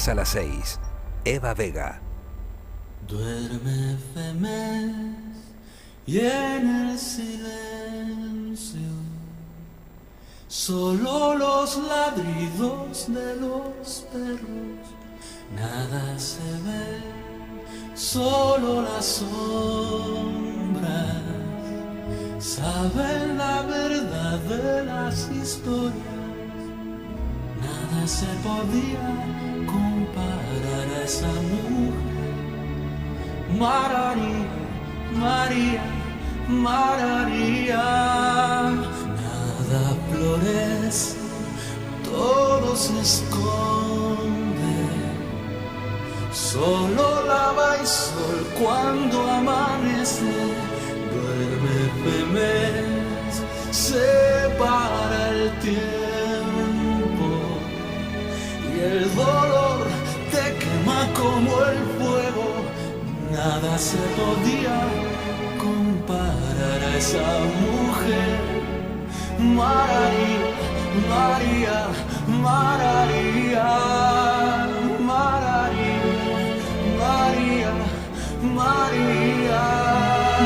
Canarias a las 6. Eva Vega. Duerme Femes y en el silencio solo los ladridos de los perros, nada se ve, solo las sombras saben la verdad de las historias. Nada se podía comparar a esa mujer. María, María, María. Nada florece, todo se esconde. Solo lava el sol cuando amanece. Duerme Femes, se para el tiempo y el dolor te quema como el fuego. Nada se podía comparar a esa mujer. María, María, María, María, María, María.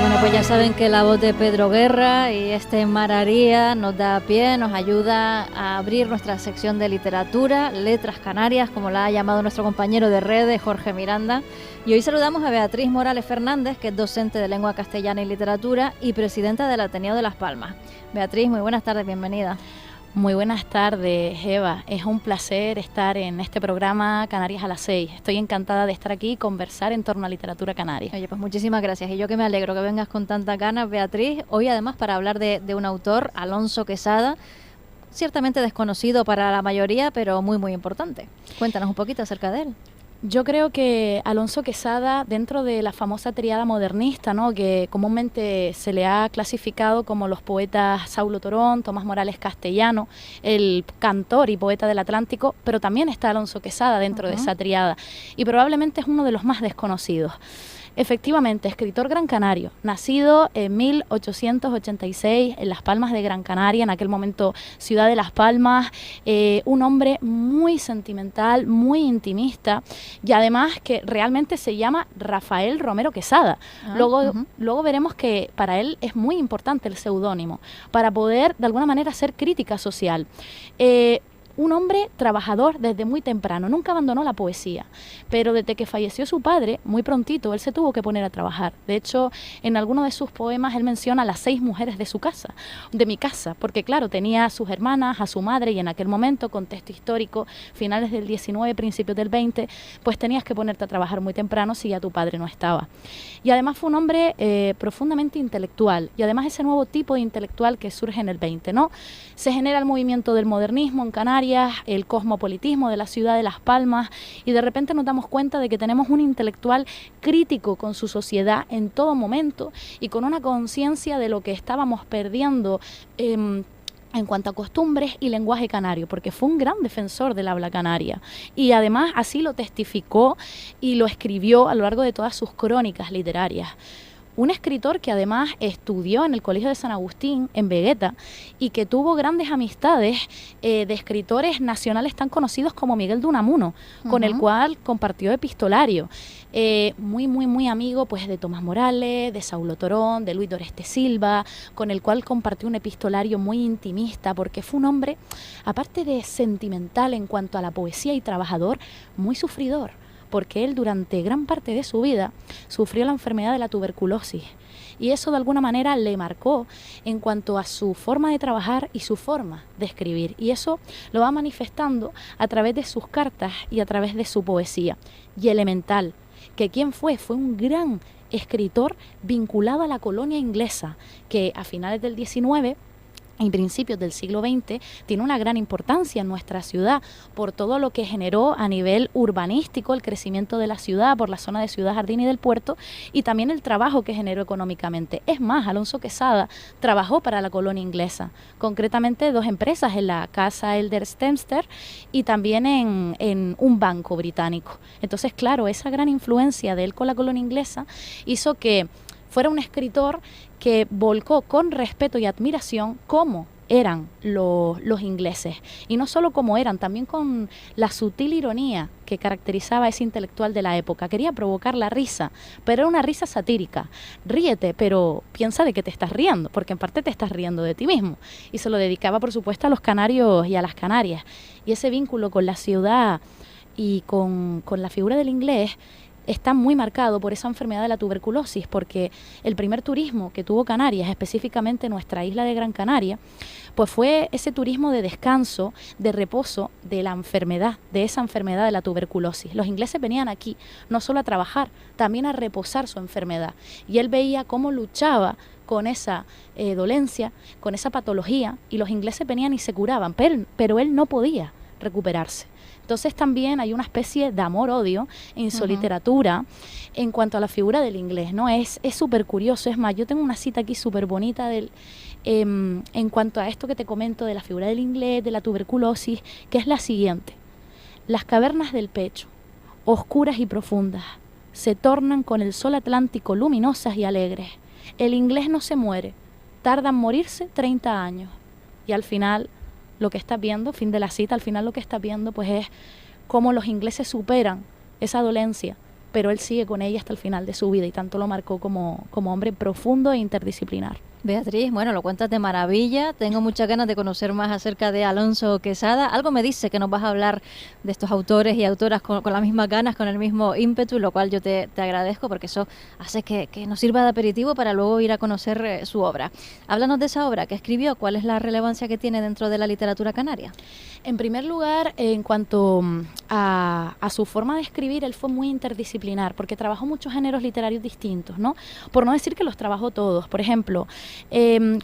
Bueno, pues ya saben que la voz de Pedro Guerra y este Mararía nos da pie, nos ayuda a abrir nuestra sección de literatura, Letras Canarias, como la ha llamado nuestro compañero de redes, Jorge Miranda. Y hoy saludamos a Beatriz Morales Fernández, que es docente de lengua castellana y literatura y presidenta del Ateneo de Las Palmas. Beatriz, muy buenas tardes, bienvenida. Muy buenas tardes, Eva. Es un placer estar en este programa Canarias a las 6. Estoy encantada de estar aquí y conversar en torno a literatura canaria. Oye, pues muchísimas gracias. Y yo que me alegro que vengas con tantas ganas, Beatriz. Hoy además para hablar de un autor, Alonso Quesada, ciertamente desconocido para la mayoría, pero muy, muy importante. Cuéntanos un poquito acerca de él. Yo creo que Alonso Quesada, dentro de la famosa triada modernista, ¿no?, que comúnmente se le ha clasificado como los poetas Saulo Torón, Tomás Morales Castellano, el cantor y poeta del Atlántico, pero también está Alonso Quesada dentro de esa triada y probablemente es uno de los más desconocidos. Efectivamente, escritor gran canario, nacido en 1886 en Las Palmas de Gran Canaria, en aquel momento ciudad de Las Palmas, un hombre muy sentimental, muy intimista y además que realmente se llama Rafael Romero Quesada. Luego veremos que para él es muy importante el seudónimo para poder de alguna manera hacer crítica social. Un hombre trabajador desde muy temprano, nunca abandonó la poesía, pero desde que falleció su padre, muy prontito, él se tuvo que poner a trabajar. De hecho, en alguno de sus poemas él menciona a las 6 mujeres de su casa, de mi casa, porque claro, tenía a sus hermanas, a su madre, y en aquel momento, contexto histórico, finales del 19, principios del 20, pues tenías que ponerte a trabajar muy temprano si ya tu padre no estaba. Y además fue un hombre profundamente intelectual, y además ese nuevo tipo de intelectual que surge en el 20, ¿no? Se genera el movimiento del modernismo en Canarias, el cosmopolitismo de la ciudad de Las Palmas, y de repente nos damos cuenta de que tenemos un intelectual crítico con su sociedad en todo momento y con una conciencia de lo que estábamos perdiendo en cuanto a costumbres y lenguaje canario, porque fue un gran defensor del habla canaria y además así lo testificó y lo escribió a lo largo de todas sus crónicas literarias. Un escritor que además estudió en el Colegio de San Agustín, en Vegueta, y que tuvo grandes amistades de escritores nacionales tan conocidos como Miguel de Unamuno, con el cual compartió epistolario. Muy amigo pues de Tomás Morales, de Saulo Torón, de Luis Doreste Silva, con el cual compartió un epistolario muy intimista, porque fue un hombre, aparte de sentimental en cuanto a la poesía y trabajador, muy sufridor, porque él durante gran parte de su vida sufrió la enfermedad de la tuberculosis y eso de alguna manera le marcó en cuanto a su forma de trabajar y su forma de escribir, y eso lo va manifestando a través de sus cartas y a través de su poesía. Y Elemental, que ¿quién fue? Fue un gran escritor vinculado a la colonia inglesa, que a finales del 19 en principios del siglo XX, tiene una gran importancia en nuestra ciudad por todo lo que generó a nivel urbanístico, el crecimiento de la ciudad por la zona de Ciudad Jardín y del Puerto, y también el trabajo que generó económicamente. Es más, Alonso Quesada trabajó para la colonia inglesa, concretamente 2 empresas, en la Casa Elder Stemster y también en un banco británico. Entonces, claro, esa gran influencia de él con la colonia inglesa hizo que fuera un escritor que volcó con respeto y admiración, como eran los ingleses. Y no solo como eran, también con la sutil ironía que caracterizaba a ese intelectual de la época. Quería provocar la risa, pero era una risa satírica. Ríete, pero piensa de que te estás riendo, porque en parte te estás riendo de ti mismo. Y se lo dedicaba, por supuesto, a los canarios y a las Canarias. Y ese vínculo con la ciudad y con la figura del inglés está muy marcado por esa enfermedad de la tuberculosis, porque el primer turismo que tuvo Canarias, específicamente nuestra isla de Gran Canaria, pues fue ese turismo de descanso, de reposo de la enfermedad, de esa enfermedad de la tuberculosis. Los ingleses venían aquí no solo a trabajar, también a reposar su enfermedad. Y él veía cómo luchaba con esa dolencia, con esa patología, y los ingleses venían y se curaban, pero él no podía recuperarse. Entonces también hay una especie de amor-odio en su literatura en cuanto a la figura del inglés, ¿no? Es súper curioso. Es más, yo tengo una cita aquí súper bonita en cuanto a esto que te comento de la figura del inglés, de la tuberculosis, que es la siguiente. Las cavernas del pecho, oscuras y profundas, se tornan con el sol atlántico luminosas y alegres. El inglés no se muere, tarda en morirse 30 años. Y al final, lo que estás viendo, fin de la cita, al final lo que estás viendo pues es cómo los ingleses superan esa dolencia, pero él sigue con ella hasta el final de su vida y tanto lo marcó como hombre profundo e interdisciplinar. Beatriz, bueno, lo cuentas de maravilla. Tengo muchas ganas de conocer más acerca de Alonso Quesada. Algo me dice que nos vas a hablar de estos autores y autoras con las mismas ganas, con el mismo ímpetu, lo cual yo te agradezco porque eso hace que nos sirva de aperitivo para luego ir a conocer su obra. Háblanos de esa obra que escribió, ¿cuál es la relevancia que tiene dentro de la literatura canaria? En primer lugar, en cuanto a su forma de escribir, él fue muy interdisciplinar porque trabajó muchos géneros literarios distintos, ¿no? Por no decir que los trabajó todos. Por ejemplo,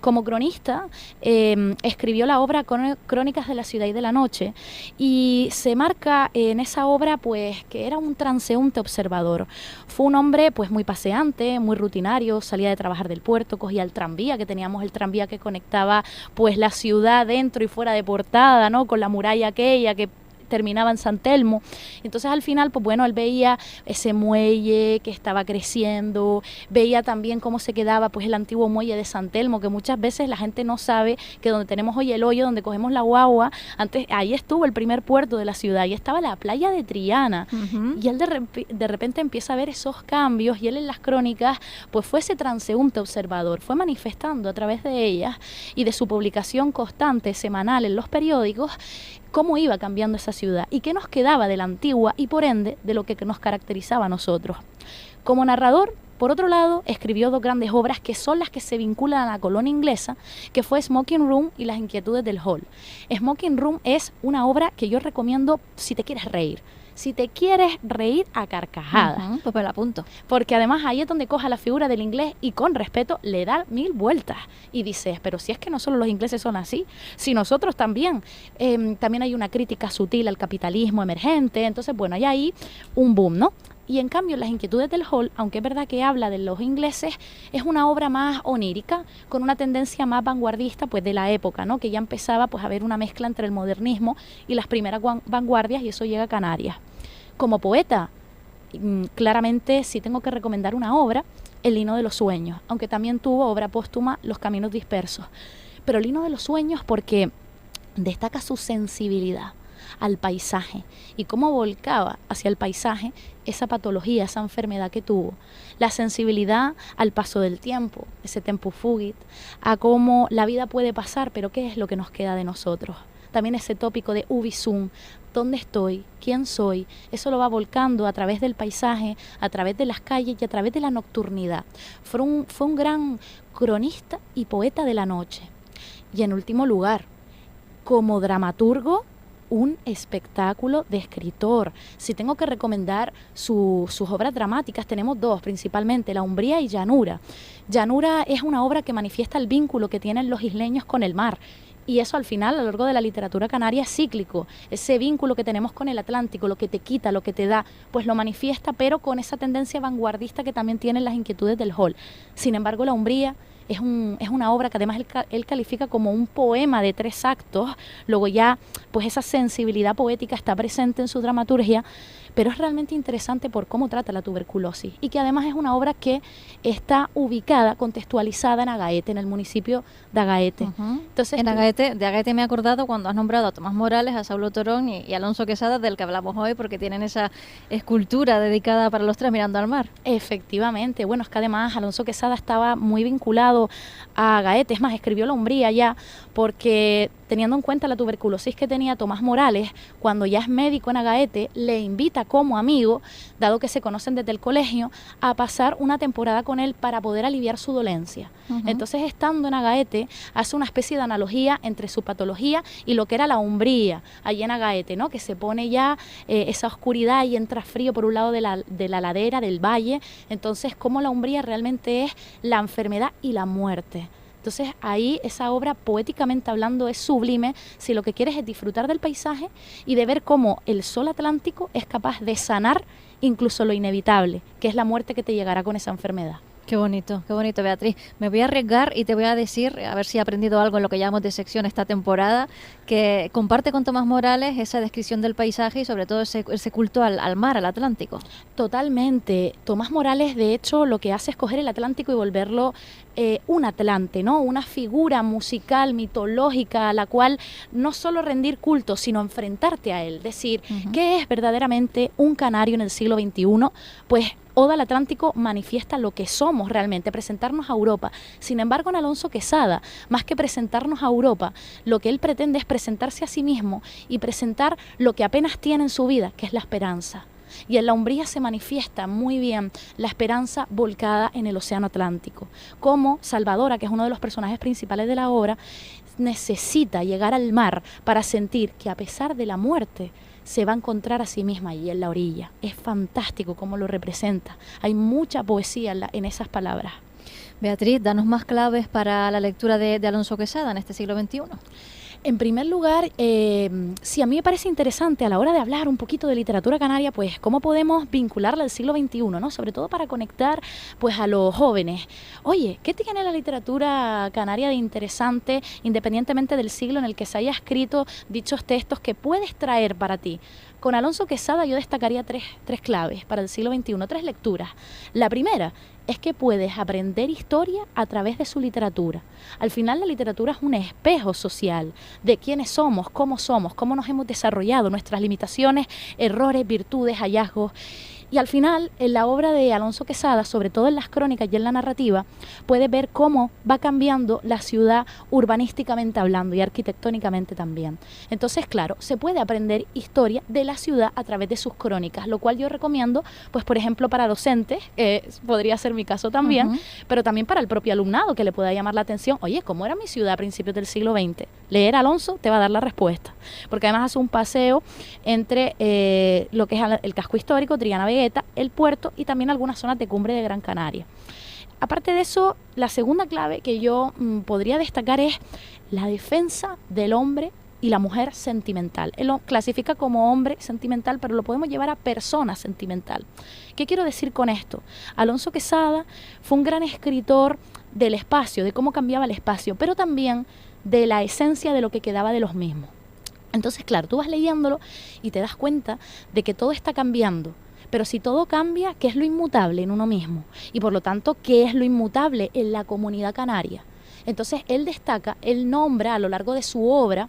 como cronista, escribió la obra Crónicas de la ciudad y de la noche y se marca en esa obra pues que era un transeúnte observador. Fue un hombre pues muy paseante, muy rutinario, salía de trabajar del puerto, cogía el tranvía, que teníamos el tranvía que conectaba pues la ciudad dentro y fuera de Portada, ¿no? Con la muralla aquella que terminaba en San Telmo. Entonces al final, pues bueno, él veía ese muelle que estaba creciendo, veía también cómo se quedaba pues el antiguo muelle de San Telmo, que muchas veces la gente no sabe que donde tenemos hoy el hoyo, donde cogemos la guagua, antes ahí estuvo el primer puerto de la ciudad, y estaba la playa de Triana, y él de repente empieza a ver esos cambios, y él en las crónicas pues fue ese transeúnte observador, fue manifestando a través de ellas y de su publicación constante, semanal en los periódicos, cómo iba cambiando esa ciudad y qué nos quedaba de la antigua y por ende de lo que nos caracterizaba a nosotros. Como narrador, por otro lado, escribió dos grandes obras que son las que se vinculan a la colonia inglesa, que fue Smoking Room y Las inquietudes del Hall. Smoking Room es una obra que yo recomiendo si te quieres reír. Si te quieres reír a carcajadas. Pues me la apunto. Porque además ahí es donde coja la figura del inglés y con respeto le da 1000 vueltas. Y dices, pero si es que no solo los ingleses son así, si nosotros también. También hay una crítica sutil al capitalismo emergente. Entonces, bueno, hay ahí un boom, ¿no? Y en cambio, Las inquietudes del Hall, aunque es verdad que habla de los ingleses, es una obra más onírica, con una tendencia más vanguardista pues de la época, ¿no? Que ya empezaba pues a haber una mezcla entre el modernismo y las primeras vanguardias, y eso llega a Canarias. Como poeta, claramente si tengo que recomendar una obra, El Lino de los sueños, aunque también tuvo obra póstuma, Los caminos dispersos. Pero El Lino de los sueños porque destaca su sensibilidad al paisaje y cómo volcaba hacia el paisaje esa patología, esa enfermedad que tuvo, la sensibilidad al paso del tiempo, ese tempus fugit, a cómo la vida puede pasar, pero qué es lo que nos queda de nosotros. También ese tópico de ubi sum, ¿dónde estoy? ¿Quién soy? Eso lo va volcando a través del paisaje, a través de las calles y a través de la nocturnidad. Fue un gran cronista y poeta de la noche. Y en último lugar, como dramaturgo, un espectáculo de escritor. Si tengo que recomendar sus obras dramáticas, tenemos dos, principalmente La Umbría y Llanura. Llanura es una obra que manifiesta el vínculo que tienen los isleños con el mar. Y eso al final, a lo largo de la literatura canaria, es cíclico. Ese vínculo que tenemos con el Atlántico, lo que te quita, lo que te da, pues lo manifiesta, pero con esa tendencia vanguardista que también tienen Las inquietudes del Hall. Sin embargo, La Umbría es una obra que además él califica como un poema de 3 actos, luego ya pues esa sensibilidad poética está presente en su dramaturgia, pero es realmente interesante por cómo trata la tuberculosis y que además es una obra que está ubicada, contextualizada en Agaete, en el municipio de Agaete. Entonces, de Agaete me he acordado cuando has nombrado a Tomás Morales, a Saulo Torón y Alonso Quesada, del que hablamos hoy, porque tienen esa escultura dedicada para los 3 mirando al mar. Efectivamente, bueno, es que además Alonso Quesada estaba muy vinculado a Agaete, es más, escribió La Umbría ya, porque teniendo en cuenta la tuberculosis que tenía Tomás Morales, cuando ya es médico en Agaete, le invita como amigo, dado que se conocen desde el colegio, a pasar una temporada con él para poder aliviar su dolencia. Entonces, estando en Agaete, hace una especie de analogía entre su patología y lo que era la umbría allí en Agaete, ¿no? Que se pone ya esa oscuridad y entra frío por un lado de la ladera, del valle. Entonces, cómo la umbría realmente es la enfermedad y la muerte. Entonces ahí esa obra, poéticamente hablando, es sublime si lo que quieres es disfrutar del paisaje y de ver cómo el sol atlántico es capaz de sanar incluso lo inevitable, que es la muerte que te llegará con esa enfermedad. Qué bonito, Beatriz. Me voy a arriesgar y te voy a decir, a ver si he aprendido algo en lo que llamamos de sección esta temporada, que comparte con Tomás Morales esa descripción del paisaje y sobre todo ese culto al mar, al Atlántico. Totalmente. Tomás Morales, de hecho, lo que hace es coger el Atlántico y volverlo un Atlante, ¿no? Una figura musical, mitológica, a la cual no solo rendir culto, sino enfrentarte a él. Decir, ¿qué es verdaderamente un canario en el siglo XXI? Pues Oda al Atlántico manifiesta lo que somos realmente, presentarnos a Europa. Sin embargo, en Alonso Quesada, más que presentarnos a Europa, lo que él pretende es presentarse a sí mismo y presentar lo que apenas tiene en su vida, que es la esperanza. Y en La Umbría se manifiesta muy bien la esperanza volcada en el océano Atlántico. Como Salvadora, que es uno de los personajes principales de la obra, necesita llegar al mar para sentir que a pesar de la muerte, se va a encontrar a sí misma allí en la orilla. Es fantástico cómo lo representa. Hay mucha poesía en esas palabras. Beatriz, danos más claves para la lectura de Alonso Quesada en este siglo XXI. En primer lugar, sí, a mí me parece interesante a la hora de hablar un poquito de literatura canaria, pues cómo podemos vincularla al siglo XXI, ¿no? Sobre todo para conectar pues a los jóvenes. Oye, ¿qué tiene la literatura canaria de interesante, independientemente del siglo en el que se haya escrito dichos textos, que puedes traer para ti? Con Alonso Quesada yo destacaría tres claves para el siglo XXI, 3 lecturas. La primera es que puedes aprender historia a través de su literatura. Al final la literatura es un espejo social de quiénes somos, cómo nos hemos desarrollado, nuestras limitaciones, errores, virtudes, hallazgos. Y al final, en la obra de Alonso Quesada, sobre todo en las crónicas y en la narrativa, puedes ver cómo va cambiando la ciudad urbanísticamente hablando y arquitectónicamente también. Entonces, claro, se puede aprender historia de la ciudad a través de sus crónicas, lo cual yo recomiendo, pues por ejemplo, para docentes, podría ser mi caso también, pero también para el propio alumnado, que le pueda llamar la atención, oye, ¿cómo era mi ciudad a principios del siglo XX? Leer Alonso te va a dar la respuesta, porque además hace un paseo entre lo que es el casco histórico, Triana Vegueta, el puerto y también algunas zonas de cumbre de Gran Canaria. Aparte de eso, la segunda clave que yo podría destacar es la defensa del hombre y la mujer sentimental. Él lo clasifica como hombre sentimental, pero lo podemos llevar a persona sentimental. ¿Qué quiero decir con esto? Alonso Quesada fue un gran escritor del espacio, de cómo cambiaba el espacio, pero también de la esencia de lo que quedaba de los mismos. Entonces, claro, tú vas leyéndolo y te das cuenta de que todo está cambiando. Pero si todo cambia, ¿qué es lo inmutable en uno mismo? Y por lo tanto, ¿qué es lo inmutable en la comunidad canaria? Entonces, él destaca, él nombra a lo largo de su obra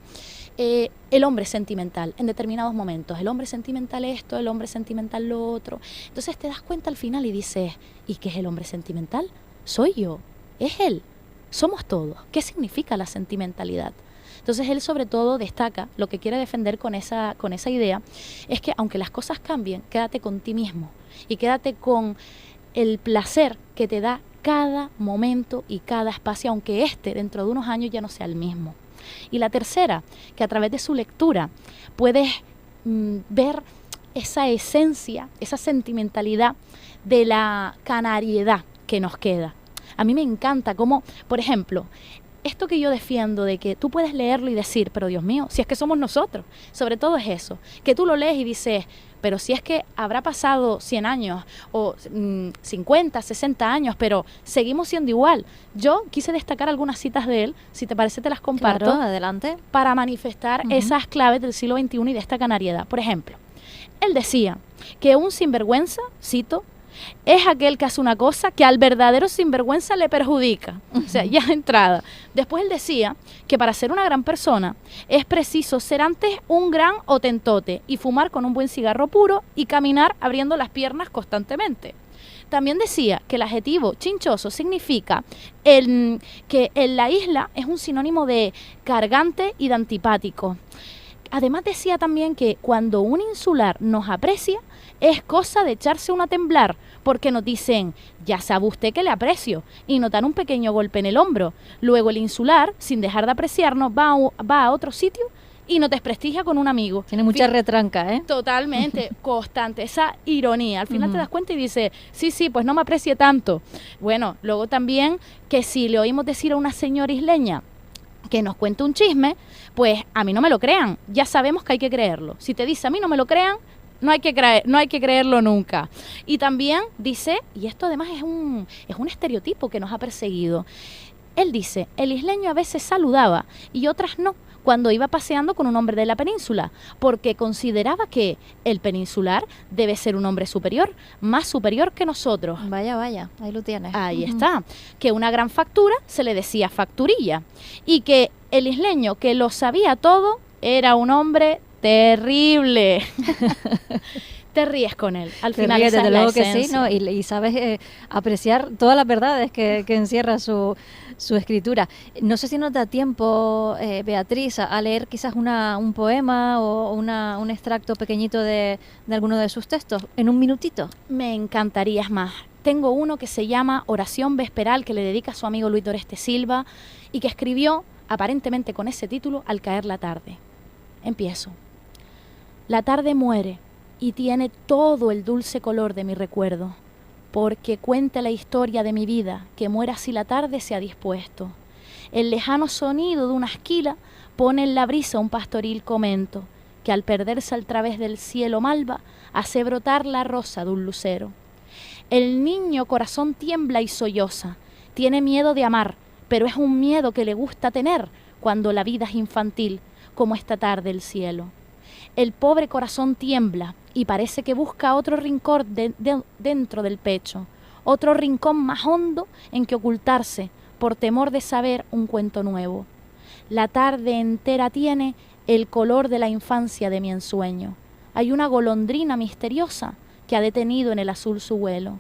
el hombre sentimental en determinados momentos. El hombre sentimental esto, el hombre sentimental lo otro. Entonces te das cuenta al final y dices, ¿y qué es el hombre sentimental? Soy yo, es él, somos todos. ¿Qué significa la sentimentalidad? Entonces él sobre todo destaca, lo que quiere defender con esa idea, es que aunque las cosas cambien, quédate con ti mismo y quédate con el placer que te da cada momento y cada espacio, aunque dentro de unos años ya no sea el mismo. Y la tercera, que a través de su lectura puedes ver esa esencia, esa sentimentalidad de la canariedad que nos queda. A mí me encanta cómo, por ejemplo, esto que yo defiendo de que tú puedes leerlo y decir, pero Dios mío, si es que somos nosotros, sobre todo es eso, que tú lo lees y dices, pero si es que habrá pasado 100 años o 50, 60 años, pero seguimos siendo igual. Yo quise destacar algunas citas de él, si te parece te las comparto. Claro, adelante. Para manifestar esas claves del siglo XXI y de esta canariedad. Por ejemplo, él decía que un sinvergüenza, cito, es aquel que hace una cosa que al verdadero sinvergüenza le perjudica. O sea, ya de entrada. Después él decía que para ser una gran persona es preciso ser antes un gran hotentote y fumar con un buen cigarro puro y caminar abriendo las piernas constantemente. También decía que el adjetivo chinchoso significa que en la isla es un sinónimo de cargante y de antipático. Además decía también que cuando un insular nos aprecia es cosa de echarse una a temblar, porque nos dicen, ya sabe usted que le aprecio, y notan un pequeño golpe en el hombro. Luego el insular, sin dejar de apreciarnos, va a otro sitio y nos desprestigia con un amigo. Tiene mucha retranca, ¿eh? Totalmente, constante, esa ironía. Al final te das cuenta y dices, sí, pues no me aprecie tanto. Bueno, luego también que si le oímos decir a una señora isleña que nos cuente un chisme, pues a mí no me lo crean, ya sabemos que hay que creerlo. Si te dice a mí no me lo crean, no hay que creerlo nunca. Y también dice, y esto además es un estereotipo que nos ha perseguido, él dice, el isleño a veces saludaba y otras no, cuando iba paseando con un hombre de la península, porque consideraba que el peninsular debe ser un hombre superior, más superior que nosotros. Vaya, ahí lo tienes. Ahí está, que una gran factura se le decía facturilla, y que el isleño que lo sabía todo era un hombre terrible. Te ríes con él, al final esa desde es la luego que sí, esencia. ¿no? Y sabes apreciar todas las verdades que encierra su escritura. No sé si nos da tiempo, Beatriz, a leer quizás un poema o un extracto pequeñito de alguno de sus textos, en un minutito. Me encantaría, es más. Tengo uno que se llama Oración Vesperal, que le dedica a su amigo Luis Doreste Silva, y que escribió, aparentemente con ese título, al caer la tarde. Empiezo. La tarde muere y tiene todo el dulce color de mi recuerdo, porque cuenta la historia de mi vida, que muera si la tarde se ha dispuesto. El lejano sonido de una esquila pone en la brisa un pastoril comento, que al perderse al través del cielo malva, hace brotar la rosa de un lucero. El niño corazón tiembla y solloza, tiene miedo de amar, pero es un miedo que le gusta tener cuando la vida es infantil, como esta tarde el cielo. El pobre corazón tiembla y parece que busca otro rincón dentro del pecho, otro rincón más hondo en que ocultarse por temor de saber un cuento nuevo. La tarde entera tiene el color de la infancia de mi ensueño. Hay una golondrina misteriosa que ha detenido en el azul su vuelo.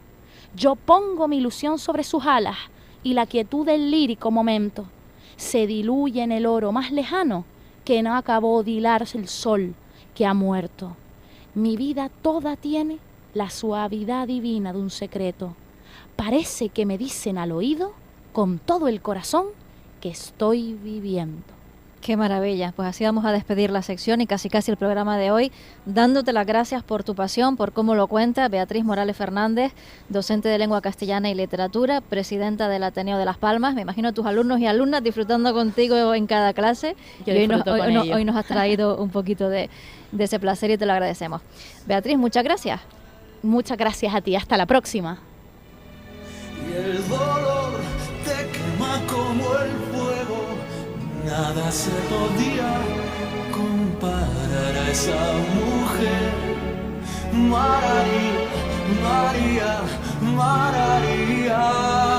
Yo pongo mi ilusión sobre sus alas y la quietud del lírico momento se diluye en el oro más lejano que no acabó de hilarse el sol que ha muerto. Mi vida toda tiene la suavidad divina de un secreto. Parece que me dicen al oído, con todo el corazón, que estoy viviendo. Qué maravilla. Pues así vamos a despedir la sección y casi el programa de hoy, dándote las gracias por tu pasión, por cómo lo cuenta Beatriz Morales Fernández, docente de lengua castellana y literatura, presidenta del Ateneo de Las Palmas. Me imagino a tus alumnos y alumnas disfrutando contigo en cada clase. Yo y hoy nos has traído un poquito de ese placer y te lo agradecemos. Beatriz, muchas gracias. Muchas gracias a ti. Hasta la próxima. Y el dolor te quema como el fuego. Nada se podía comparar a esa mujer. María, María, María.